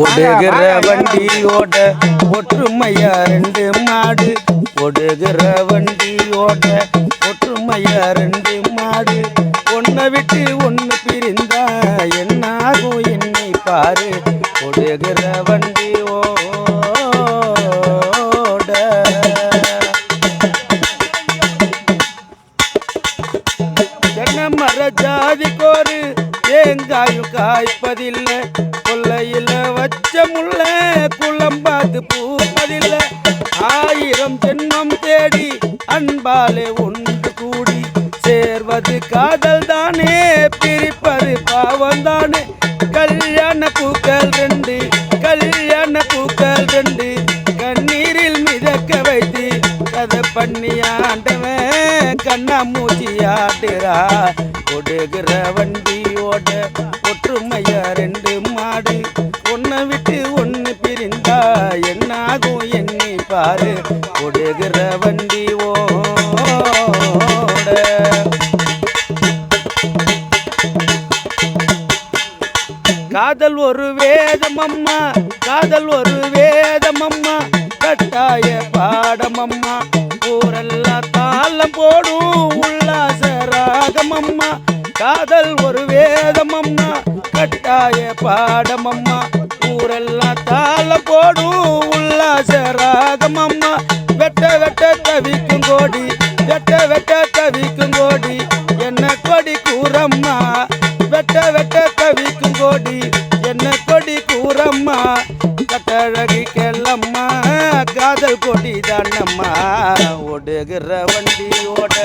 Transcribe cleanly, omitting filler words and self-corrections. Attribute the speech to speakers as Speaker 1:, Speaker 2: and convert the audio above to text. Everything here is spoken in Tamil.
Speaker 1: ஒடுகிற வண்டியோட ஒற்றுமையா ரெண்டு மாடு, ஒடுகிற வண்டியோட ஒற்றுமையா ரெண்டு மாடு, ஒன்ன விட்டு ஒன்னு பிரிந்தா என்னாகும் எண்ணி பாரு. ஒடுகிற வண்டியோட தென்னை மர ஜாதி கோரு தேங்காயும் காய்ப்பதில்லை, கொல்லையில வச்ச முள்ள குளம்பாத்து பூப்பதில்லை. 1000 ஜென்மம் தேடி அன்பாலே ஒன்று கூடி சேர்வது காதல் தானே, பிரிப்பது பாவம் தானே. கல்யாண பூக்கள் ரெண்டு, கல்யாண பூக்கள் ரெண்டு, கண்ணீரில் மிதக்க வைத்து கதை பண்ணி ஆண்டவன் கண்ணா மூச்சி ஆட்டுறா. ஒடுகிற வண்டியோட ஒற்றுமையா ரெண்டு மாடு, ஒன்ன விட்டு ஒன்னு பிரிந்தா என்னாகும் எண்ணி பாரு. ஒடுகிற வண்டி ஓட காதல் ஒரு வேதம் அம்மா, காதல் ஒரு வேதம் அம்மா, கட்டாய பாடம் அம்மா, ஊரெல்லாம் தாளம் போடும் உல்லாச ராகம் அம்மா. காதல் ஒரு வேதம் அம்மா, கட்டாய பாடம் அம்மா, ஊரெல்லாம் தாளம் போடும் உல்லாச ராகம் அம்மா. வெட்ட வெட்ட தவிக்கும் கோடி, வெட்ட வெட்ட தவிக்கும் கோடி, என்ன கொடி கூறம்மா. வெட்ட வெட்ட தவிக்கும் கோடி, என்ன கொடி கூறம்மா. கட்டழகி கெல்லம்மா, காதல் கொடி தானம்மா. ஒடுகிற வண்டியோட